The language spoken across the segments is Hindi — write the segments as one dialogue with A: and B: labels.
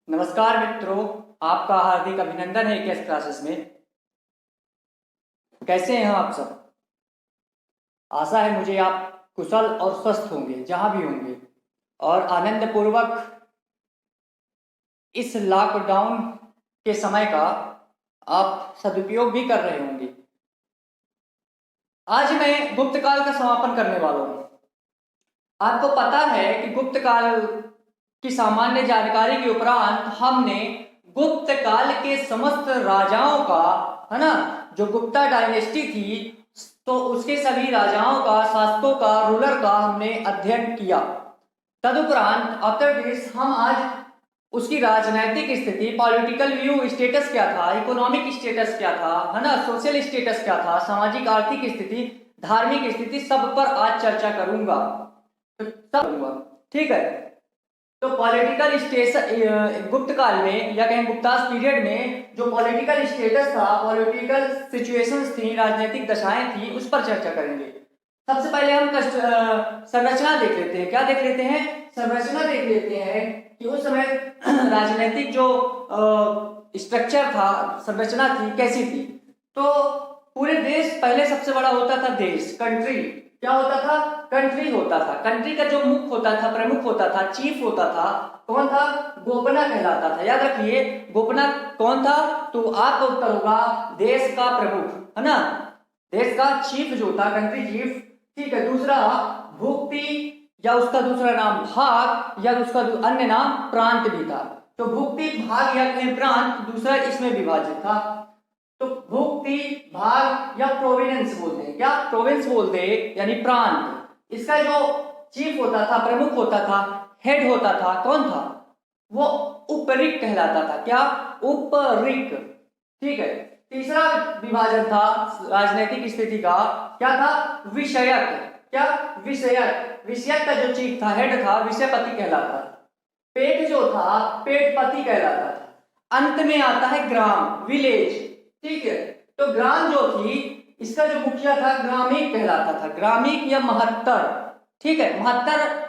A: नमस्कार मित्रों, आपका हार्दिक अभिनंदन है केस क्लासेस में। कैसे हैं आप सब? आशा है मुझे आप कुशल और स्वस्थ होंगे जहां भी होंगे, और आनंद पूर्वक इस लॉकडाउन के समय का आप सदुपयोग भी कर रहे होंगे। आज मैं गुप्तकाल का समापन करने वाला हूं। आपको पता है कि गुप्तकाल की सामान्य जानकारी के उपरांत हमने गुप्त काल के समस्त राजाओं का, है ना, जो गुप्ता डायनेस्टी थी, तो उसके सभी राजाओं का, शासकों का, रूलर का हमने अध्ययन किया। तदुपरांत आफ्टर दिस हम आज उसकी राजनैतिक स्थिति, पॉलिटिकल व्यू स्टेटस क्या था, इकोनॉमिक स्टेटस क्या था, है ना, सोशल स्टेटस क्या था, सामाजिक आर्थिक स्थिति, धार्मिक स्थिति, सब पर आज चर्चा करूंगा। तो सब करूंगा, ठीक है। तो पॉलिटिकल स्टेटस गुप्त काल में या कहें गुप्तास पीरियड में जो पॉलिटिकल स्टेटस था, पॉलिटिकल सिचुएशंस थी, राजनीतिक दशाएं थी, उस पर चर्चा करेंगे। सबसे पहले हम संरचना देख लेते हैं। क्या देख लेते हैं? संरचना देख लेते हैं कि उस समय राजनीतिक जो स्ट्रक्चर था, संरचना थी, कैसी थी। तो पूरे देश, पहले सबसे बड़ा होता था देश, कंट्री। क्या होता था? कंट्री होता था। कंट्री का जो मुख्य होता था, प्रमुख होता था, चीफ होता था, कौन था? गोपना कहलाता था। याद रखिए, गोपना कौन था? तो आपका उत्तर होगा देश का प्रमुख, है ना, देश का चीफ जो था, कंट्री चीफ, ठीक है। दूसरा भुक्ति, या उसका दूसरा नाम भाग, या उसका अन्य नाम प्रांत भी था। तो भुक्ति, भाग या कहें प्रांत, दूसरा इसमें विभाजित था। तो भुक्ति, भाग या प्रोविडेंस बोलते हैं। क्या? प्रोविंस बोलते हैं, यानी प्रांत। इसका जो चीफ होता था, प्रमुख होता था, हेड होता था, कौन था? वो उपरिक कहलाता था। क्या? उपरिक, ठीक है। तीसरा विभाजन था राजनीतिक स्थिति का, क्या था? विषयक। क्या? विषयक। विषयक का जो चीफ था, हेड था, विषयपति कहलाता था। पेट जो था, पेटपति कहलाता था। अंत में आता है ग्राम, विलेज, ठीक है। तो ग्राम जो थी, इसका जो मुखिया था, ग्रामीण कहलाता था, ग्रामीण या महत्तर, ठीक है। महत्तर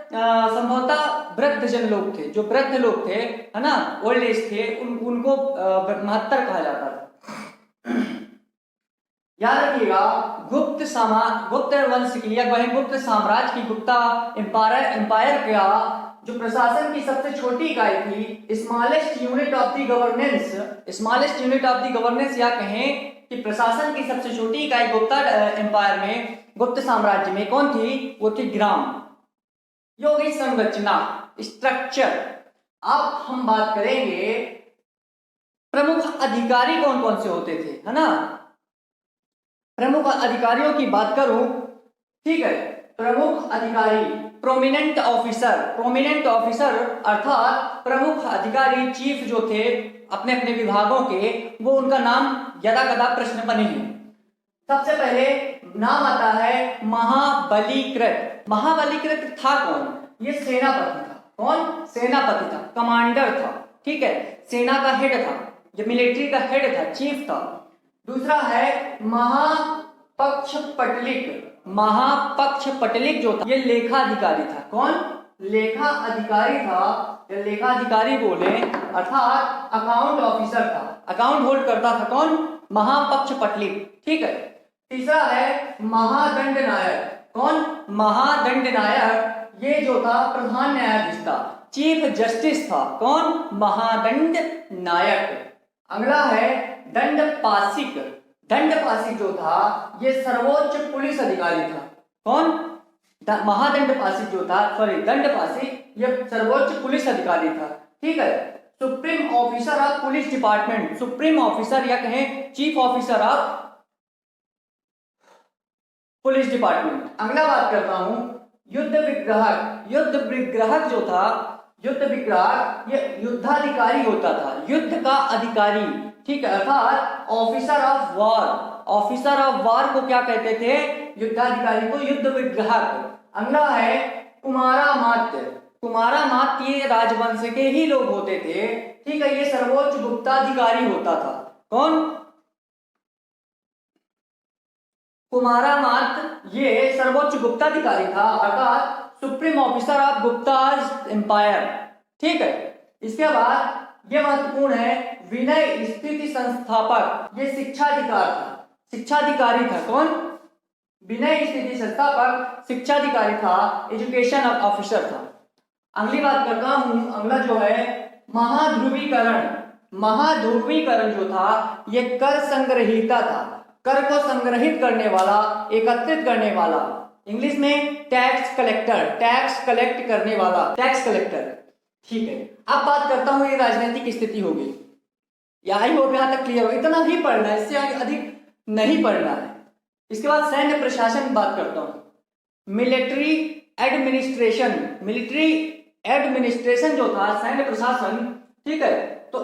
A: संभवतः वृद्ध जन लोग थे, जो वृद्ध लोग थे, है ना, ओल्ड एज थे, उनको महत्तर कहा जाता था। याद रखिएगा, गुप्त वंश की या वही गुप्त साम्राज्य की, गुप्ता एम्पायर का जो प्रशासन की सबसे छोटी इकाई थी, smallest unit of the governance, smallest unit of the governance, या कहें कि प्रशासन की सबसे छोटी इकाई गुप्ता एम्पायर में, गुप्त साम्राज्य में कौन थी? वो थी ग्राम। ये हो गई संरचना, स्ट्रक्चर। अब हम बात करेंगे प्रमुख अधिकारी कौन कौन से होते थे, है ना। प्रमुख अधिकारियों की बात करूं, ठीक है। प्रमुख अधिकारी, प्रोमिनेंट ऑफिसर, प्रोमिनेंट ऑफिसर अर्थात प्रमुख अधिकारी, चीफ जो थे अपने अपने विभागों के, वो उनका नाम यदा कदा प्रश्न बने हैं। सबसे पहले नाम आता है महाबलीकृत। महाबलीकृत था कौन? ये सेनापति था। कौन? सेनापति था, कमांडर था, ठीक है, सेना का हेड था, ये मिलिट्री का हेड था, चीफ था। दूसरा है महापक्षपटलिक। महापक्षपटलिक जो था, ये लेखाधिकारी था। कौन? लेखा अधिकारी था, या लेखाधिकारी बोले, अर्थात अकाउंट ऑफिसर था, अकाउंट होल्ड करता था। कौन? महापक्षपटलिक, ठीक है। तीसरा है महादंड नायक। कौन? महादंड नायक, ये जो था प्रधान न्यायाधीश था, चीफ जस्टिस था। कौन? महादंड नायक। अगला है दंडपाशिक। दंडपाशिक जो था, ये सर्वोच्च पुलिस अधिकारी था। कौन? महादंडपाशिक जो था, सॉरी, दंडपाशिक, ये सर्वोच्च पुलिस अधिकारी था, ठीक है। Supreme officer of police department, supreme officer या कहें chief officer of police department. अगला बात करता हूं युद्ध विग्रहक। युद्ध विग्रहक जो था, युद्ध विग्रहक, ये युद्धाधिकारी होता था, युद्ध का अधिकारी, ठीक है, अर्थात officer of war. Officer of war को क्या कहते थे? युद्धाधिकारी को युद्ध विग्रहक। अगला है कुमारामात्य। कुमारामात्य ये राजवंश के ही लोग होते थे, ठीक है, ये सर्वोच्च गुप्ताधिकारी होता था। कौन? कुमारामात्य ये सर्वोच्च गुप्ताधिकारी था, अर्थात supreme officer of Guptas empire, ठीक है। इसके बाद ये महत्वपूर्ण है। विनय स्थिति संस्थापक, ये शिक्षाधिकार था, शिक्षाधिकारी था। कौन? विनय स्थिति संस्थापक शिक्षाधिकारी था, एजुकेशन ऑफिसर था। अगली बात करता हूं, अगला जो है महाध्रुवीकरण। महाध्रुवीकरण जो था ये कर संग्रहीता था, कर को संग्रहित करने वाला, एकत्रित करने वाला। इंग्लिश में टैक्स कलेक्टर, टैक्स कलेक्ट करने वाला, टैक्स कलेक्टर। ठीक है, अब बात करता हूं ये राजनीतिक स्थिति होगी। आई होप यहां तक क्लियर हो, इतना ही पढ़ना है, इससे अधिक नहीं पढ़ना है। इसके बाद सैन्य प्रशासन बात करता हूं। मिलिट्री एडमिनिस्ट्रेशन, मिलिट्री एडमिनिस्ट्रेशन जो था, सैन्य प्रशासन। ठीक है, तो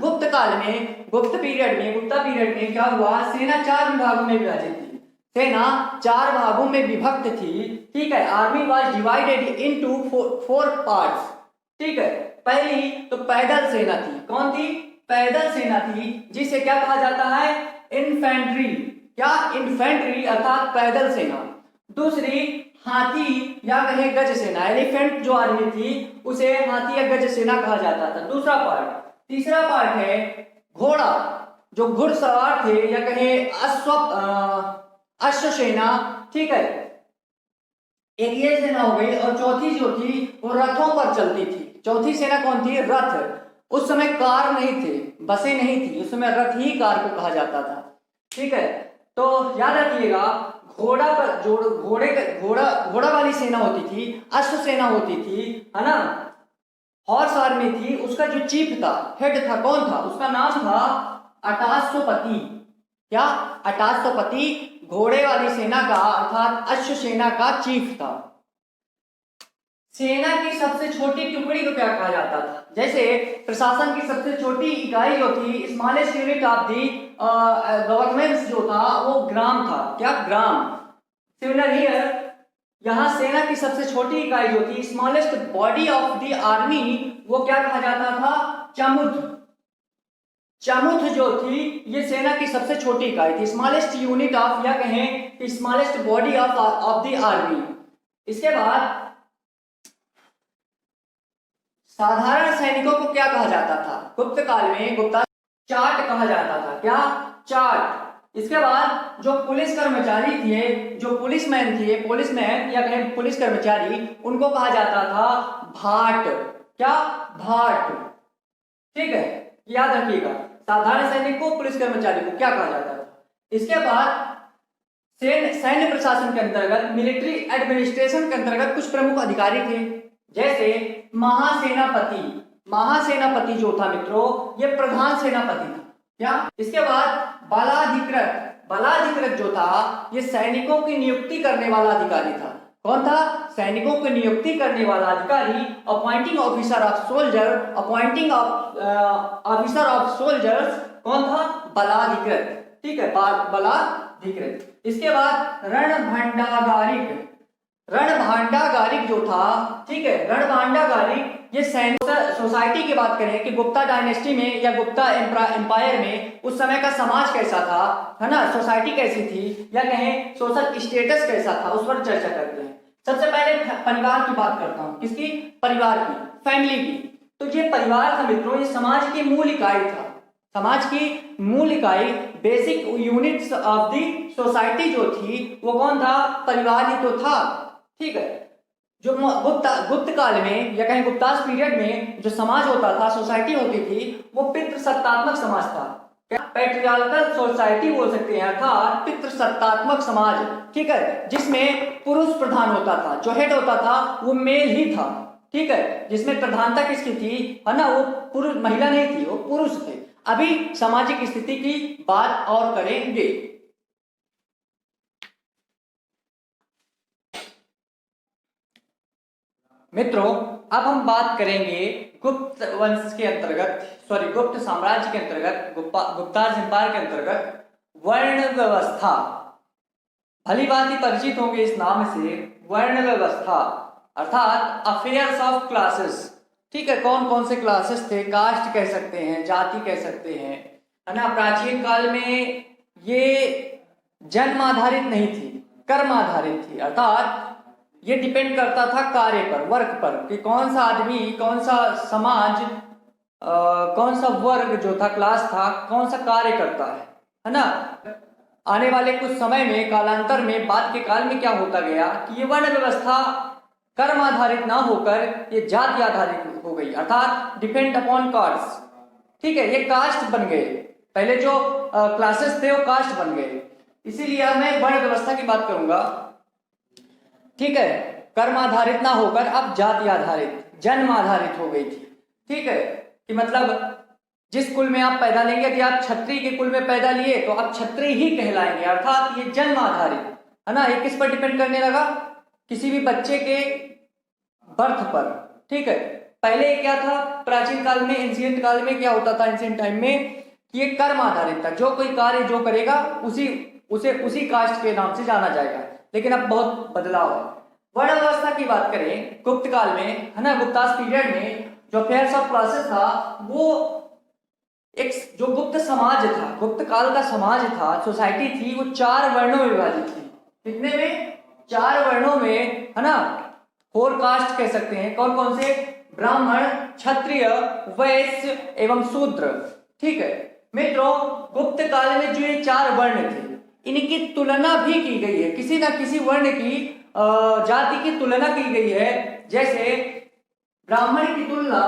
A: गुप्त काल में, गुप्ता पीरियड में क्या हुआ? सेना 4 विभागों में विभाजित थी, सेना 4 भागों में विभक्त थी। ठीक है, army was divided into 4 parts. ठीक है, पहली तो पैदल सेना थी। कौन थी? पैदल सेना थी, जिसे क्या कहा जाता है? इन्फेंट्री। क्या? इन्फेंट्री अर्थात पैदल सेना। दूसरी हाथी या कहे गज सेना, एलिफेंट जो आर्मी थी उसे हाथी या गज सेना कहा जाता था, दूसरा पार्ट। तीसरा पार्ट है घोड़ा, जो घुड़सवार थे या कहे अश्व सेना। ठीक है, एक ये सेना हो गई। और चौथी जो थी वो रथों पर चलती थी। चौथी सेना कौन थी? रथ। उस समय कार नहीं थे, बसें नहीं थी, उस समय रथ ही कार को कहा जाता था। ठीक है, तो याद रखिएगा, घोड़ा पर जो घोड़ा वाली सेना होती थी, अश्व सेना होती थी, है ना, हॉर्स आर्मी थी, उसका जो चीफ था, हेड था, कौन था? उसका नाम था अटाशोपति। क्या? अटाशोपति घोड़े वाली सेना का अर्थात अश्व सेना का चीफ था। सेना की सबसे छोटी टुकड़ी को क्या कहा जाता था? जैसे प्रशासन की सबसे छोटी इकाई जो थी, smallest unit of the government जो था वो ग्राम था। क्या? ग्राम। सिमिलर हियर, यहाँ सेना की सबसे छोटी इकाई जो थी, smallest body of the army, वो क्या कहा जाता था? चमुथ। चमुथ जो थी ये सेना की सबसे छोटी इकाई थी, स्मॉलेस्ट यूनिट ऑफ, या कहें smallest body of the army. इसके बाद साधारण सैनिकों को क्या कहा जाता था? गुप्त काल में गुप्ता चार्ट कहा जाता था। क्या? चार्ट। इसके बाद जो पुलिस कर्मचारी थे, जो पुलिसमैन थे, पुलिसमैन या कहें पुलिस कर्मचारी, उनको कहा जाता था भाट। क्या? भाट। ठीक है, याद रखिएगा, साधारण सैनिक को, पुलिस कर्मचारी को क्या कहा जाता था। इसके बाद सैन्य प्रशासन के अंतर्गत, मिलिट्री एडमिनिस्ट्रेशन के अंतर्गत कुछ प्रमुख अधिकारी थे, जैसे महासेनापति। महासेनापति जो था मित्रों, ये प्रधान सेनापति था। क्या? इसके बाद बलाधिकृत। बलाधिकृत जो था ये सैनिकों की नियुक्ति करने वाला अधिकारी था। कौन था? सैनिकों की नियुक्ति करने वाला अधिकारी, appointing officer of soldier, appointing officer of soldiers. कौन था? बलाधिकृत। ठीक है, बलाधिकृत। इसके बाद रणभंडागारिक। रणभांडागारिक जो था, ठीक है, रणभांडागारिक ये सैनिक सोसाइटी की बात करें कि गुप्ता डायनेस्टी में या गुप्ता एम्पायर में उस समय का समाज कैसा था, है ना, सोसाइटी कैसी थी, या कहें सोशल स्टेटस कैसा था, उस पर चर्चा करते हैं। सबसे पहले परिवार की बात करता हूं। किसकी? परिवार की, फैमिली की। तो ये परिवार था मित्रों, ये समाज की मूल इकाई था। समाज की मूल इकाई, basic units of the society जो थी वो कौन था? परिवार ही तो था। ठीक है, जो गुप्त काल में या कहें गुप्तास पीरियड में जो समाज होता था, सोसाइटी होती थी, वो पितृसत्तात्मक समाज था। पैट्रियार्कल सोसाइटी बोल सकते हैं, अर्थात पितृसत्तात्मक समाज। ठीक है, जिसमें पुरुष प्रधान होता था, जो हेड होता था वो मेल ही था। ठीक है, जिसमें प्रधानता किसकी थी, है ना, वो पुरुष, महिला नहीं थी, वो पुरुष थे। अभी सामाजिक स्थिति की बात और करेंगे। मित्रों, अब हम बात करेंगे गुप्त वंश के अंतर्गत, गुप्त साम्राज्य के अंतर्गत, गुप्ताज एम्पायर के अंतर्गत वर्ण व्यवस्था। भली भांति परिचित होंगे इस नाम से, वर्ण व्यवस्था अर्थात अफेयर्स ऑफ क्लासेस। ठीक है, कौन कौन से क्लासेस थे? कास्ट कह सकते हैं, जाति कह सकते हैं, है ना। प्राचीन काल में ये जन्म आधारित नहीं थी, कर्म आधारित थी, अर्थात ये डिपेंड करता था कार्य पर, वर्क पर, कि कौन सा आदमी, कौन सा समाज कौन सा वर्ग जो था, क्लास था, कौन सा कार्य करता है ना। आने वाले कुछ समय में, कालांतर में, बाद के काल में क्या होता गया कि ये वर्ण व्यवस्था कर्म आधारित ना होकर ये जाति आधारित हो गई, अर्थात डिपेंड अपॉन कास्ट। ठीक है, ये कास्ट बन गए, पहले जो क्लासेस थे वो कास्ट बन गए। इसीलिए मैं वर्ण व्यवस्था की बात करूंगा। ठीक है, कर्म आधारित ना होकर अब जाति आधारित, जन्म आधारित हो गई थी। ठीक है, कि मतलब जिस कुल में आप पैदा लेंगे, यदि आप क्षत्रिय के कुल में पैदा लिए तो आप क्षत्रिय ही कहलाएंगे, अर्थात ये जन्म आधारित है ना। ये किस पर डिपेंड करने लगा, किसी भी बच्चे के बर्थ पर। ठीक है, पहले क्या था, प्राचीन काल में, एंशिएंट काल में क्या होता था, एंशिएंट टाइम में, कि ये कर्म आधारित था, जो कोई कार्य जो करेगा उसी कास्ट के नाम से जाना जाएगा। लेकिन अब बहुत बदलाव है। वर्ण व्यवस्था की बात करें गुप्त काल में, है ना, गुप्तास पीरियड में जो अफेयर्स ऑफ क्लासेस था, वो एक जो गुप्त समाज था, गुप्त काल का समाज था, सोसाइटी थी, वो 4 वर्णों में विभाजित थी। कितने में, 4 वर्णों में, है ना। 4 कास्ट कह सकते हैं, कौन कौन से, ब्राह्मण, क्षत्रिय, वैश्य एवं शूद्र। ठीक है मित्रों, गुप्त काल में जो ये 4 वर्ण थे, इनकी तुलना भी की गई है, किसी ना किसी वर्ण की जाति की तुलना की गई है। जैसे ब्राह्मण की तुलना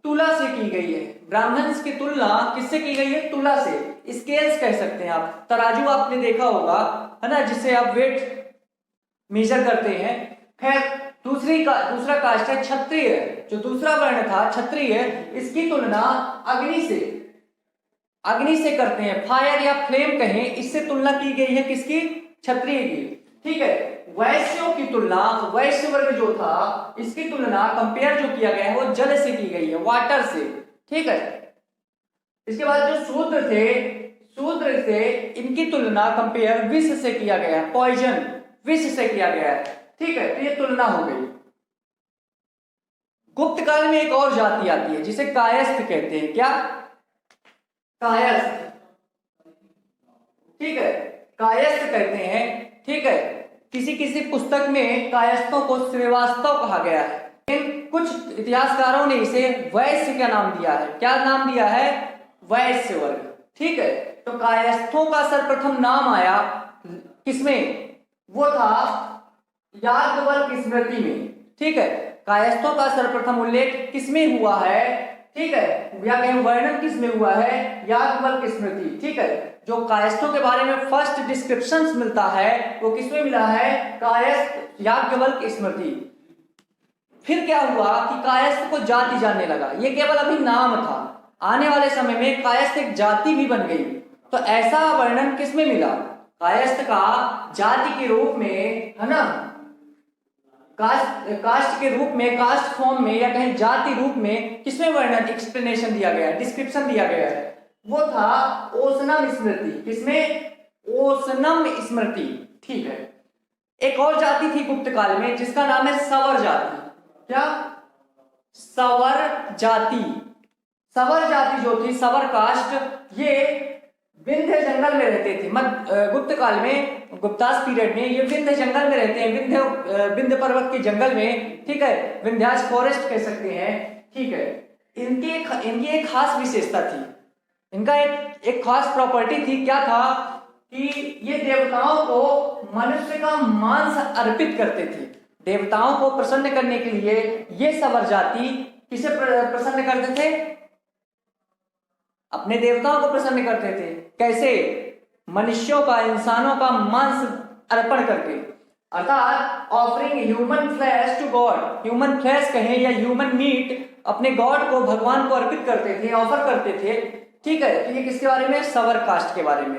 A: तुला से की गई है, ब्राह्मण की तुलना किससे की गई है, तुला से। स्केल्स कह सकते हैं आप, तराजू आपने देखा होगा, है ना, जिससे आप वेट मेजर करते हैं। खैर, दूसरा कास्ट है क्षत्रिय, जो दूसरा वर्ण था क्षत्रिय, इसकी तुलना अग्नि से करते हैं, फायर या फ्लेम कहें, इससे तुलना की गई है किसकी, क्षत्रिय की। ठीक है, वैश्यों की तुलना, वैश्य वर्ग जो था, इसकी तुलना, कंपेयर जो किया गया है वो जल से की गई है, वाटर से। ठीक है, इसके बाद जो शूद्र थे, शूद्र से इनकी तुलना कंपेयर विष से किया गया है, पॉइजन, विष से किया गया है। ठीक है, तो ये तुलना हो गई। गुप्त काल में एक और जाति आती है जिसे कायस्थ कहते हैं। क्या, कायस्थ। ठीक है, कायस्थ कहते हैं। ठीक है, किसी किसी पुस्तक में कायस्थों को श्रीवास्तव कहा गया है, लेकिन कुछ इतिहासकारों ने इसे वैश्य का नाम दिया है। क्या नाम दिया है, वैश्य वर्ग। ठीक है, तो कायस्थों का सर्वप्रथम नाम आया किसमें, वो था याज्ञवल्क्य स्मृति में। ठीक है, कायस्थों का सर्वप्रथम उल्लेख किसमें हुआ है, ठीक है, या कहीं वर्णन किसमें हुआ है, याज्ञवल्क्य स्मृति। ठीक है, जो कायस्थों के बारे में फर्स्ट डिस्क्रिप्शंस मिलता है वो किसमें मिला है, कायस्थ याज्ञवल्क्य स्मृति। फिर क्या हुआ कि कायस्थ को जाति जानने लगा, ये केवल अभी नाम था, आने वाले समय में कायस्थ एक जाति भी बन गई। तो ऐसा वर्णन किसमें मिला, कायस्थ का जाति के रूप में, है ना, कास्ट के रूप में, कास्ट फॉर्म में, या कहीं जाति रूप में किसमें वर्णन, एक्सप्लेनेशन दिया गया है, डिस्क्रिप्शन दिया गया है, वो था ओसनम स्मृति। किसमें, ओसनम स्मृति। ठीक है, एक और जाति थी गुप्त काल में जिसका नाम है सवर जाति। क्या, सवर जाति। सवर जाति जो थी, सवर कास्ट, ये विंध्य जंगल में रहते थे। गुप्त काल में, गुप्तास पीरियड में, ये विंध्य जंगल में रहते हैं, विंध्य पर्वत के जंगल में। ठीक है, विंध्यास फॉरेस्ट कह सकते हैं। ठीक है, इनकी एक खास विशेषता थी, इनका एक खास प्रॉपर्टी थी। क्या था कि ये देवताओं को मनुष्य का मांस अर्पित करते थे। देवताओं को प्रसन्न करने के लिए ये सवर जाति किसे प्रसन्न करते थे, अपने देवताओं को प्रसन्न करते थे। कैसे, मनुष्यों का, इंसानों का मांस अर्पण करके, अर्थात offering human flesh to god. Human flesh कहें या ह्यूमन मीट अपने गॉड को, भगवान को अर्पित करते थे, ऑफर करते थे। ठीक है, तो ये किसके बारे में, सवर कास्ट के बारे में।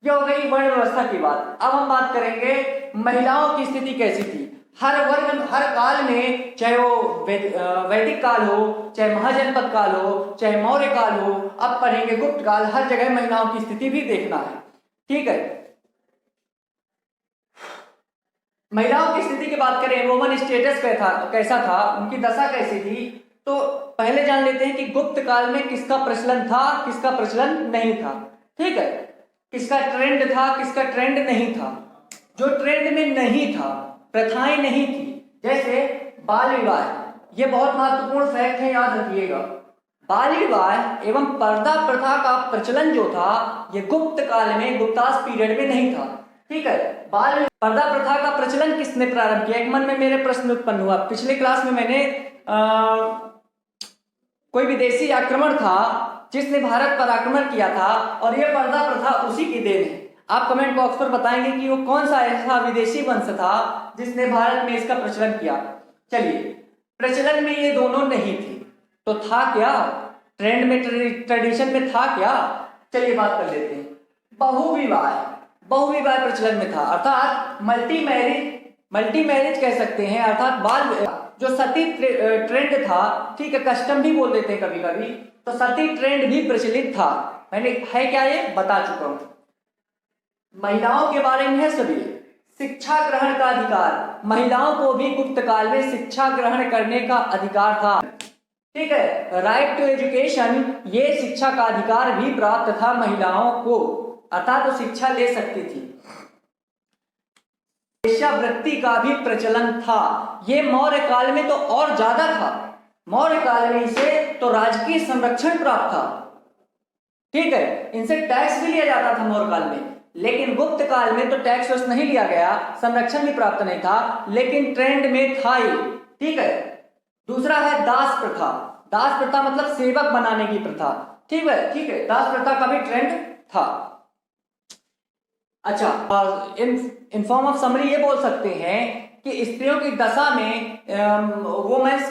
A: ये हो गई वर्ण व्यवस्था की बात। अब हम बात करेंगे महिलाओं की स्थिति कैसी थी। हर वर्ग, हर काल में, चाहे वो वैदिक काल हो, चाहे महाजनपद काल हो, चाहे मौर्य काल हो, अब पढ़ेंगे गुप्त काल, हर जगह महिलाओं की स्थिति भी देखना है। ठीक है, महिलाओं की स्थिति की बात करें, वुमन स्टेटस कैसा था, उनकी दशा कैसी थी, तो पहले जान लेते हैं कि गुप्त काल में किसका प्रचलन था, किसका प्रचलन नहीं था। ठीक है, किसका ट्रेंड था, किसका ट्रेंड नहीं था। जो ट्रेंड में नहीं था, प्रथाएं नहीं थी, जैसे बाल विवाह, ये बहुत महत्वपूर्ण फैक्ट है, याद रखिएगा। बाल विवाह एवं पर्दा प्रथा का प्रचलन जो था ये गुप्त काल में, गुप्तास पीरियड में नहीं था। ठीक है, बाल पर्दा प्रथा का प्रचलन किसने प्रारंभ किया? एक मन में मेरे प्रश्न उत्पन्न हुआ। पिछले क्लास में मैंने कोई विदेशी आक्रमण था जिसने भारत पर आक्रमण किया था और यह पर्दा प्रथा उसी की देन है। आप कमेंट बॉक्स पर बताएंगे कि वो कौन सा ऐसा विदेशी वंश था जिसने भारत में इसका प्रचलन किया। चलिए, प्रचलन में ये दोनों नहीं थे तो था क्या? ट्रेंड में, ट्रेडिशन में था क्या? चलिए बात कर लेते हैं। बहुविवाह, बहुविवाह प्रचलन में था, अर्थात मल्टी मैरिज कह सकते हैं, अर्थात बाल जो सती ट्रेंड था, ठीक है, कस्टम भी बोल देते हैं कभी कभी, तो सती ट्रेंड भी प्रचलित था। मैंने है क्या ये बता चुका हूं। महिलाओं के बारे में है सभी। शिक्षा ग्रहण का अधिकार, महिलाओं को भी गुप्त काल में शिक्षा ग्रहण करने का अधिकार था। ठीक है, राइट टू एजुकेशन, ये शिक्षा का अधिकार भी प्राप्त था महिलाओं को, अर्थात वो शिक्षा ले सकती थी। वेश्यावृत्ति का भी प्रचलन था। ये मौर्य काल में तो और ज्यादा था। मौर्य काल में इसे तो राजकीय संरक्षण प्राप्त था। ठीक है, इनसे टैक्स भी लिया जाता था मौर्य काल में, लेकिन गुप्त काल में तो टैक्स वैक्स नहीं लिया गया, संरक्षण भी प्राप्त नहीं था, लेकिन ट्रेंड में था ये। ठीक है, दूसरा है दास प्रथा। दास प्रथा मतलब सेवक बनाने की प्रथा। ठीक है, ठीक है, दास प्रथा का भी ट्रेंड था। अच्छा, इन फॉर्म ऑफ समरी ये बोल सकते हैं कि स्त्रियों की दशा में, वुमेन्स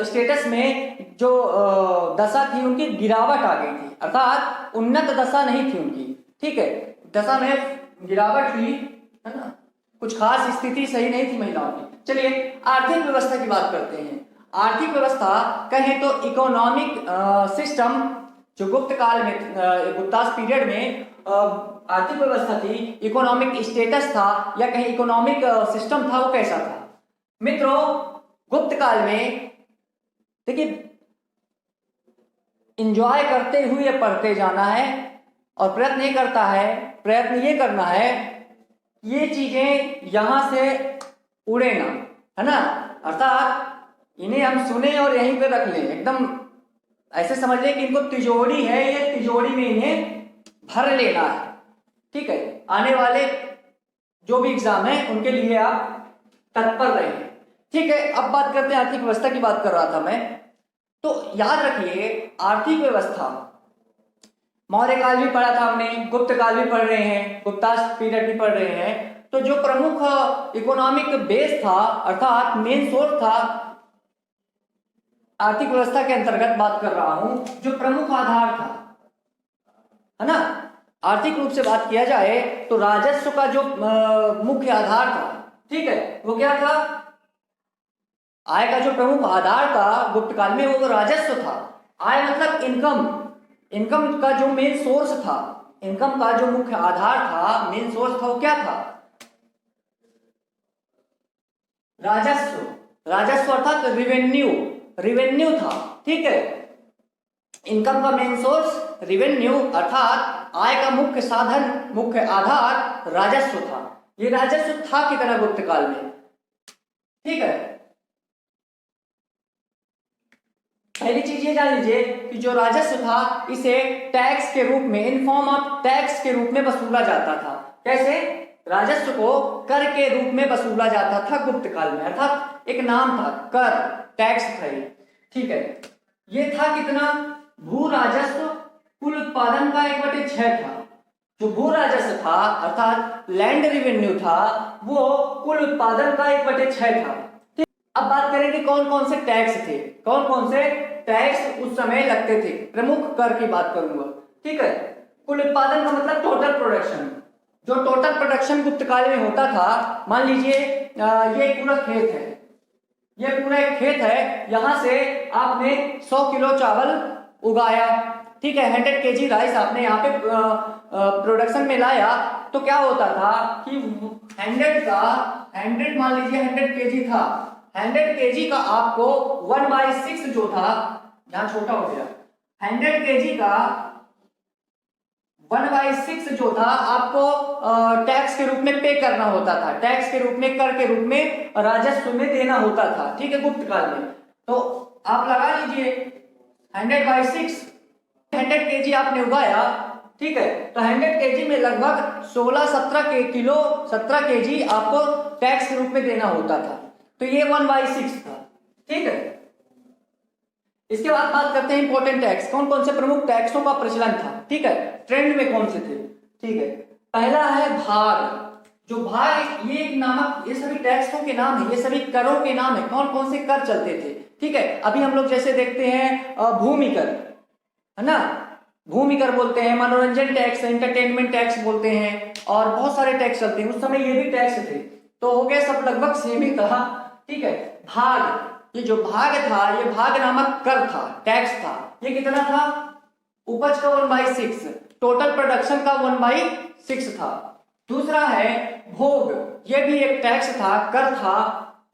A: स्टेटस में जो दशा थी उनकी गिरावट आ गई थी, अर्थात उन्नत दशा नहीं थी उनकी। ठीक है, दशा में गिरावट हुई है ना, कुछ खास स्थिति सही नहीं थी महिलाओं की। चलिए आर्थिक व्यवस्था की बात करते हैं। आर्थिक व्यवस्था कहें तो इकोनॉमिक सिस्टम जो गुप्त काल में, गुप्तास पीरियड में आर्थिक व्यवस्था थी, इकोनॉमिक स्टेटस था या कहीं इकोनॉमिक सिस्टम था, वो कैसा था? मित्रों, गुप्त काल में देखिए, एंजॉय करते हुए पढ़ते जाना है और प्रयत्न ये करता है, प्रयत्न ये करना है ये चीजें यहां से उड़े ना, है ना, अर्थात इन्हें हम सुने और यहीं पे रख लें, एकदम ऐसे समझ लें कि इनको तिजोरी है, ये तिजोरी में इन्हें भर लेना है। ठीक है, आने वाले जो भी एग्जाम है उनके लिए आप तत्पर रहे। ठीक है, अब बात करते हैं, आर्थिक व्यवस्था की बात कर रहा था मैं, तो याद रखिए आर्थिक व्यवस्था मौर्य काल भी पढ़ा था हमने, गुप्त काल भी पढ़ रहे हैं, गुप्तास पीरियड भी पढ़ रहे हैं। तो जो प्रमुख इकोनॉमिक बेस था, अर्थात मेन सोर्स था, आर्थिक व्यवस्था के अंतर्गत बात कर रहा हूं, जो प्रमुख आधार था, है ना, आर्थिक रूप से बात किया जाए तो राजस्व का जो मुख्य आधार था, ठीक है, वो क्या था? आय का जो प्रमुख आधार था गुप्त काल में वो राजस्व था। आय मतलब इनकम, इनकम का जो मेन सोर्स था, इनकम का जो मुख्य आधार था, मेन सोर्स था, वो क्या था? राजस्व। राजस्व अर्थात रिवेन्यू, रिवेन्यू था। ठीक है, इनकम का मेन सोर्स रिवेन्यू, अर्थात आय का मुख्य साधन, मुख्य आधार राजस्व था। ये राजस्व था कितना गुप्त काल में? ठीक है, पहली चीज ये जान लीजिए कि जो राजस्व था इसे टैक्स के रूप में, इन फॉर्म ऑफ टैक्स के रूप में वसूला जाता था। कैसे? राजस्व को कर के रूप में वसूला जाता था गुप्त काल में, अर्थात एक नाम था, कर, टैक्स था ये। ठीक है, ये था कितना? भू राजस्व कुल उत्पादन का 1/6 था। जो भू राजस्व था अर्थात लैंड रेवेन्यू था, वो कुल उत्पादन का 1/6 था। अब बात करें कि कौन कौन से टैक्स थे, कौन कौन से टैक्स उस समय लगते थे। प्रमुख कर की बात करूंगा। ठीक है, कुल उत्पादन का मतलब टोटल प्रोडक्शन, जो टोटल प्रोडक्शन गुप्त काल में होता था। मान लीजिए ये पूरा खेत है, ये पूरा एक खेत है, यहां से आपने 100 किलो चावल उगाया, ठीक है, 100 केजी राइस आपने यहाँ पे प्रोडक्शन में लाया, तो क्या होता था कि 100 मान लीजिए 100 केजी था, 100 केजी का आपको 1/6 जो था, यहाँ छोटा हो गया, 100 केजी का 1/6 जो था आपको टैक्स के रूप में पे करना होता था, टैक्स के रूप में, कर के रूप में राजस्व में देना होता था। ठीक है, गुप्त काल में। तो आप लगा लीजिए 100/6 100 kg आपने उगाया, ठीक है, तो 100 kg में लगभग 17 kg आपको टैक्स के रूप में देना होता था। तो ये 1/6 था, ठीक है। इसके बाद बात करते हैं इंपॉर्टेंट टैक्स, कौन कौन से प्रमुख टैक्सों का प्रचलन था, ठीक है, ट्रेंड में कौन से थे, ठीक है। पहला है भाग। जो भाग, ये एक नामक, ये सभी टैक्सों के नाम है, ये सभी करों के नाम है, कौन कौन से कर चलते थे, ठीक है। अभी हम लोग जैसे देखते हैं भूमि कर, है ना, भूमि कर बोलते हैं, मनोरंजन टैक्स, एंटरटेनमेंट टैक्स बोलते हैं, और बहुत सारे टैक्स चलते हैं। उस समय ये भी टैक्स थे, तो हो गया सब लगभग सेम ही था, ठीक है। भाग, ये जो भाग था, ये भाग नामक कर था, टैक्स था। ये कितना था? उपज का 1/6, टोटल प्रोडक्शन का 1/6 था। दूसरा है भोग, ये भी एक टैक्स था, कर था।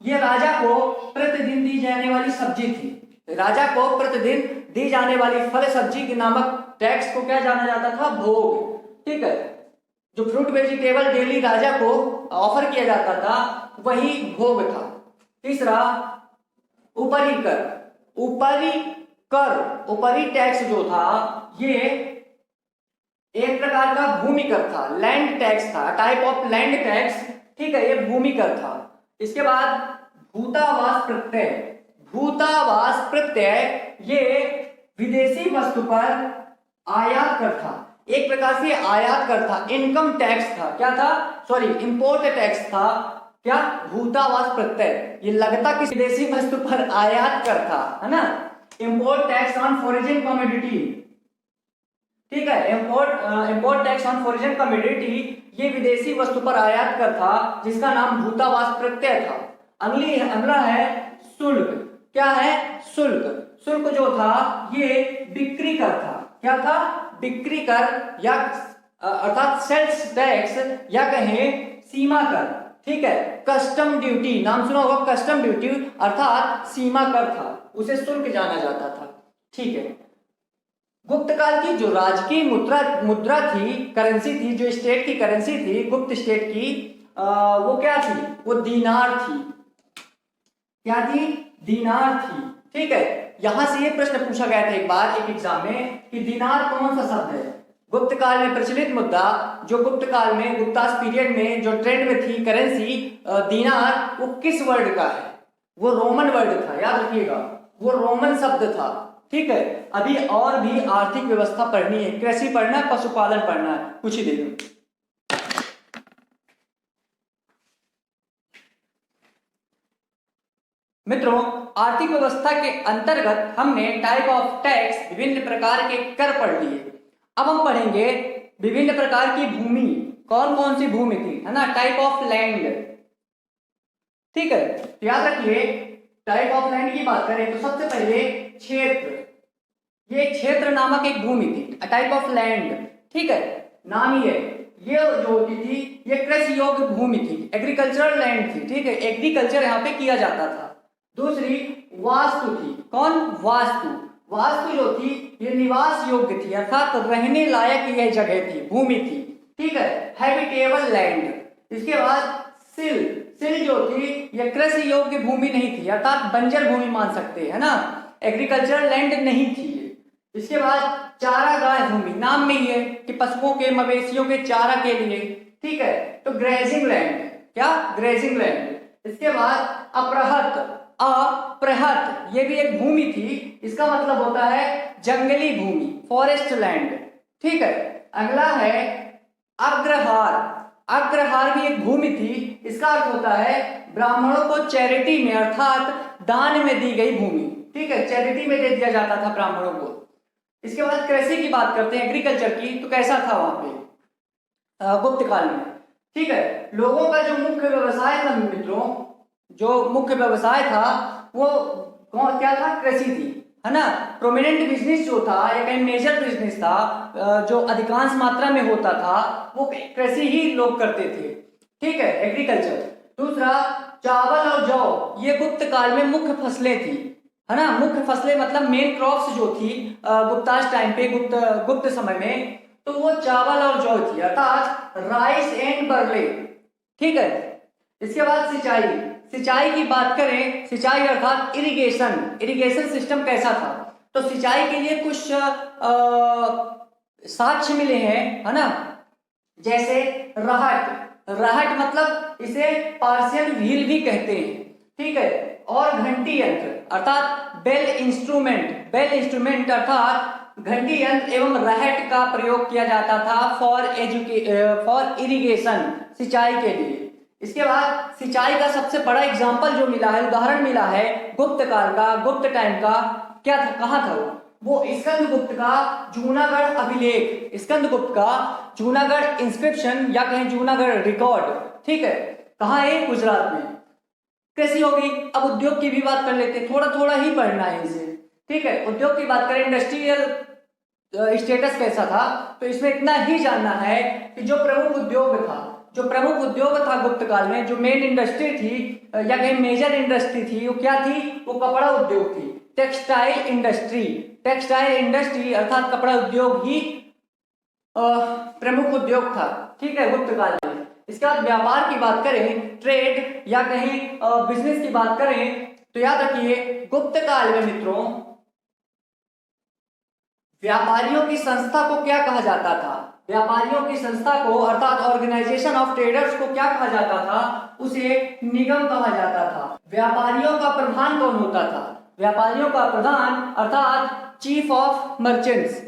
A: ये राजा को प्रतिदिन दी जाने वाली सब्जी थी, राजा को प्रतिदिन दी जाने वाली फल सब्जी के नामक टैक्स को क्या जाना जाता था? भोग, ठीक है। जो फ्रूट वेजिटेबल डेली राजा को ऑफर किया जाता था, वही भोग था। तीसरा ऊपरी कर, ऊपरी कर, ऊपरी टैक्स जो था, ये एक प्रकार का भूमि कर था, लैंड टैक्स था, टाइप ऑफ लैंड टैक्स, ठीक है, ये भूमि कर था। इसके बाद भूतावास प्रत्यय, भूतावास प्रत्यय ये विदेशी वस्तु पर आयात कर था, एक प्रकार से आयात कर था, इनकम टैक्स था, क्या था? सॉरी, इंपोर्ट टैक्स था। क्या? भूतावास प्रत्यय, ये लगता किसी विदेशी वस्तु पर आयात कर था, है ना। Import tax on foreign commodity, ठीक है, import tax on foreign commodity, ये विदेशी वस्तु पर आयात कर था, जिसका नाम भूतावास प्रत्यय था। अगला है शुल्क। क्या है? शुल्क। शुल्क जो था, ये बिक्री कर था। क्या था? बिक्री कर, या अर्थात सेल्स टैक्स, या कहें सीमा कर, ठीक है। कस्टम ड्यूटी, नाम सुना होगा, कस्टम ड्यूटी अर्थात सीमा कर था, उसे शुल्क जाना जाता था, ठीक है। गुप्त काल की जो राजकीय मुद्रा थी, करेंसी थी, जो स्टेट की करेंसी थी, गुप्त स्टेट की, वो क्या थी? वो दीनार थी। क्या थी? दीनार थी, ठीक है। यहां से ये प्रश्न पूछा गया था एक बार एक एग्जाम में कि दीनार कौन सा शब्द है? गुप्त काल में प्रचलित मुद्दा, जो गुप्त काल में, गुप्तास पीरियड में जो ट्रेंड में थी करेंसी दीनार, वो किस वर्ड का है? वो रोमन वर्ड था, याद रखिएगा, वो रोमन शब्द था, ठीक है। अभी और भी आर्थिक व्यवस्था पढ़नी है, कृषि पढ़ना है, पशुपालन पढ़ना है, कुछ ही दे दूं। मित्रों, आर्थिक व्यवस्था के अंतर्गत हमने टाइप ऑफ टैक्स, विभिन्न प्रकार के कर पढ़ लिए। अब हम पढ़ेंगे विभिन्न प्रकार की भूमि, कौन कौन सी भूमि थी, है ना, टाइप ऑफ लैंड, ठीक है। याद रखिए, टाइप ऑफ लैंड की बात करें तो सबसे पहले क्षेत्र, ये क्षेत्र नामक एक भूमि थी, टाइप ऑफ लैंड, ठीक है, नाम ही है। ये जो होती थी, ये कृषि योग्य भूमि थी, एग्रीकल्चरल लैंड थी, ठीक है, एग्रीकल्चर यहाँ पे किया जाता था। दूसरी वास्तु थी, कौन? वास्तु। वास्तु जो थी, ये निवास योग्य थी, अर्थात रहने लायक यह जगह थी, भूमि थी, ठीक है, हैबिटेबल लैंड। इसके बाद सिल, सिल जो थी, यह कृषि योग्य भूमि नहीं थी, अर्थात बंजर भूमि मान सकते हैं ना, एग्रीकल्चरल लैंड नहीं थी। इसके बाद चारागाह भूमि, नाम में ही है कि पशुओं के, मवेशियों के चारा के लिए, ठीक है, तो ग्रेजिंग लैंड, क्या? Grazing land. इसके बाद अप्रहत, अप्रहत ये भी एक भूमि थी, इसका मतलब होता है जंगली भूमि, फॉरेस्ट लैंड, ठीक है। अगला है अग्रहार, अग्रहार भी एक भूमि थी, इसका अर्थ होता है ब्राह्मणों को चैरिटी में, अर्थात दान में दी गई भूमि, ठीक है, चैरिटी में दे दिया जाता था ब्राह्मणों को। इसके बाद कृषि की बात करते हैं, एग्रीकल्चर की, तो कैसा था वहां पे गुप्त काल में, ठीक है। लोगों का जो मुख्य व्यवसाय था मित्रों, जो मुख्य व्यवसाय था वो क्या था? कृषि थी, है ना। प्रोमिनेंट बिजनेस जो था, या कहीं मेजर बिजनेस था, जो अधिकांश मात्रा में होता था, वो कृषि ही लोग करते थे, ठीक है, एग्रीकल्चर। दूसरा चावल और जौ, ये गुप्त काल में मुख्य फसलें थी, है ना, मुख्य फसलें मतलब मेन क्रॉप्स जो थी गुप्तास टाइम पे, गुप्त समय में, तो वो चावल और जौ थी, अर्थात राइस एंड बरले, ठीक है। इसके बाद सिंचाई, सिंचाई की बात करें, सिंचाई अर्थात इरिगेशन, इरिगेशन सिस्टम कैसा था? तो सिंचाई के लिए कुछ साक्ष्य मिले हैं, है ना। जैसे रहट मतलब इसे पार्शियल व्हील भी कहते हैं, ठीक है। और घंटी यंत्र अर्थात बेल इंस्ट्रूमेंट अर्थात घंटी यंत्र एवं रहट का प्रयोग किया जाता था फॉर इरिगेशन, सिंचाई के लिए। इसके बाद सिंचाई का सबसे बड़ा एग्जाम्पल जो मिला है, उदाहरण मिला है गुप्त काल का, गुप्त टाइम का। क्या था, कहाँ था वो स्कंदगुप्त का जूनागढ़ अभिलेख, स्कंदगुप्त का जूनागढ़ इंस्क्रिप्शन या कहें जूनागढ़ रिकॉर्ड, ठीक है। कहाँ है, गुजरात में। कृषि होगी, अब उद्योग की भी बात कर लेते हैं, थोड़ा थोड़ा ही पढ़ना है इसे, ठीक है। उद्योग की बात करें, इंडस्ट्रियल स्टेटस कैसा था, तो इसमें इतना ही जानना है कि जो प्रमुख उद्योग था गुप्त काल में, जो मेन इंडस्ट्री थी या कहीं मेजर इंडस्ट्री थी, वो क्या थी, वो कपड़ा उद्योग थी। टेक्सटाइल इंडस्ट्री अर्थात कपड़ा उद्योग ही प्रमुख उद्योग था, ठीक है, गुप्त काल में। इसके बाद व्यापार की बात करें, ट्रेड या कहीं बिजनेस की बात करें, तो याद रखिए गुप्त काल में मित्रों व्यापारियों की संस्था को क्या कहा जाता था, व्यापारियों की संस्था को अर्थात ऑर्गेनाइजेशन ऑफ ट्रेडर्स को क्या कहा जाता था, उसे निगम कहा जाता था। व्यापारियों का प्रधान कौन होता था, व्यापारियों का प्रधान अर्थात चीफ ऑफ मर्चेंट्स,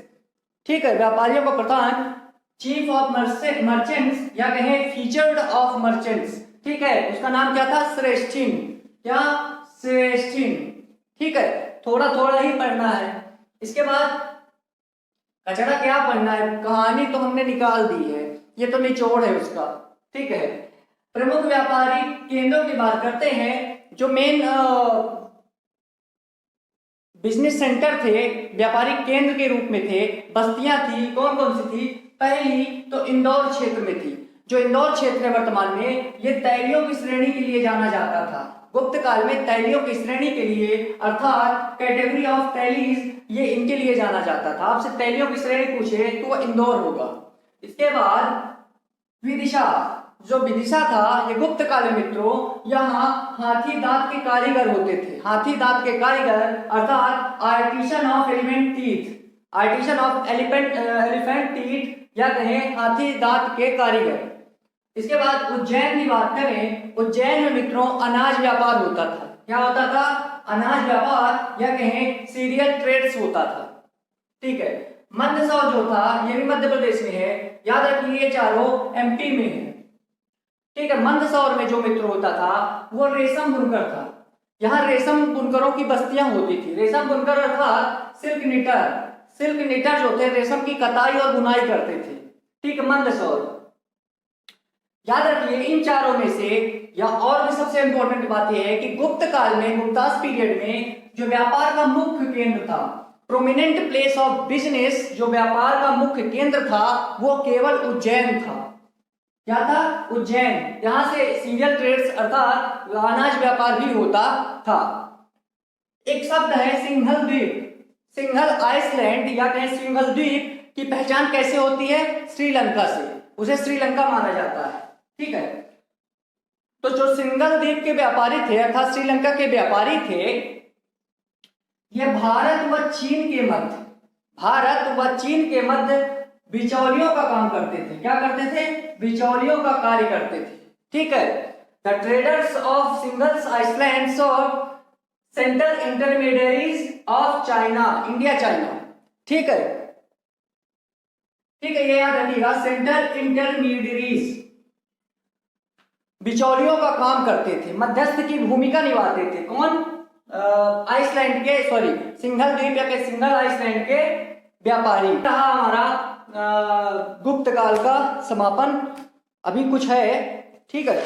A: ठीक है। व्यापारियों का प्रधान चीफ ऑफ मर्चेंट्स या कहें फीचर्ड ऑफ मर्चेंट्स, ठीक है। उसका नाम क्या था, श्रेष्ठिन, ठीक है। थोड़ा थोड़ा ही पढ़ना है। इसके बाद कचरा क्या पढ़ना है, कहानी तो हमने निकाल दी है, ये तो निचोड़ है उसका, ठीक है। प्रमुख व्यापारी केंद्रों की बात करते हैं, जो मेन बिजनेस सेंटर थे, व्यापारिक केंद्र के रूप में थे, बस्तियां थी, कौन कौन सी थी। पहली तो इंदौर क्षेत्र में थी, जो इंदौर क्षेत्र है वर्तमान में, ये तैलियों की श्रेणी के लिए जाना जाता था। गुप्त काल में तैलियों की श्रेणी के लिए अर्थात कैटेगरी ऑफ तैलीज, ये इनके लिए जाना जाता था। आपसे तैलियों की श्रेणी पूछे तो वो इंदौर होगा। इसके बाद विदिशा, जो विदिशा था, ये गुप्त काल में मित्रों यहाँ हाथी दांत के कारीगर होते थे, हाथी दांत के कारीगर अर्थात आर्टिसन ऑफ एलिफेंट टीथ या कहें हाथी दांत के कारीगर। इसके बाद उज्जैन की बात करें, उज्जैन में मित्रों अनाज व्यापार होता था। क्या होता था, अनाज व्यापार या कहें सीरियल ट्रेड्स होता था, ठीक है। मंदसौर जो था, ये भी मध्य प्रदेश में है, याद रखिए ये चारों एमपी में है, ठीक है। मंदसौर में जो मित्र होता था वो रेशम बुनकर था। यहाँ रेशम बुनकरों की बस्तियां होती थी। रेशम बुनकर अर्थात सिल्क निटर जो थे रेशम की कताई और बुनाई करते थे, ठीक है। मंदसौर याद रखिए इन चारों में से, या और भी सबसे इंपॉर्टेंट बात यह है कि गुप्त काल में, गुप्तास पीरियड में जो व्यापार का मुख्य केंद्र था, प्रोमिनेंट प्लेस ऑफ बिजनेस, जो व्यापार का मुख्य केंद्र था वो केवल उज्जैन था। क्या था, उज्जैन। यहां से सीरियल ट्रेड्स अर्थात अनाज व्यापार भी होता था। एक शब्द है सिंघल द्वीप, सिंघल आइसलैंड या कहें सिंघल द्वीप की पहचान कैसे होती है, श्रीलंका से, उसे श्रीलंका माना जाता है, ठीक है। तो जो सिंघल द्वीप के व्यापारी थे अर्थात श्रीलंका के व्यापारी थे, ये भारत व चीन के मध्य बिचौलियों का काम करते थे। क्या करते थे, बिचौलियों का कार्य करते थे, ठीक है। The traders of singles islands और central intermediaries of China, India China, ठीक है, ये याद रखिएगा। सेंट्रल इंटरमीडियरीज बिचौलियों का काम करते थे, मध्यस्थ की भूमिका निभाते थे। कौन, आइसलैंड के, सॉरी सिंघल द्वीप या सिंघल आइसलैंड के व्यापारी। रहा हमारा गुप्त काल का समापन। अभी कुछ है, ठीक है,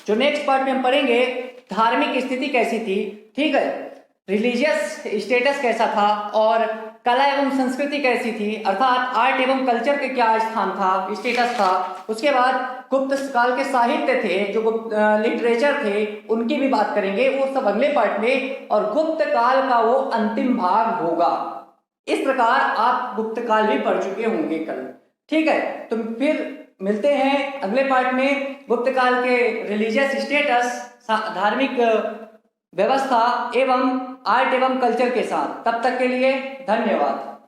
A: जो नेक्स्ट पार्ट में हम पढ़ेंगे, धार्मिक स्थिति कैसी थी, ठीक है, रिलीजियस स्टेटस कैसा था, और कला एवं संस्कृति कैसी थी, अर्थात आर्ट एवं कल्चर के क्या स्थान था, स्टेटस था। उसके बाद गुप्त काल के साहित्य थे, जो गुप्त लिटरेचर थे, उनकी भी बात करेंगे, वो सब अगले पार्ट में, और गुप्त काल का वो अंतिम भाग होगा। इस प्रकार आप गुप्त काल भी पढ़ चुके होंगे कल, ठीक है। तो फिर मिलते हैं अगले पार्ट में, गुप्त काल के रिलीजियस स्टेटस, धार्मिक व्यवस्था एवं आर्ट एवं कल्चर के साथ। तब तक के लिए धन्यवाद।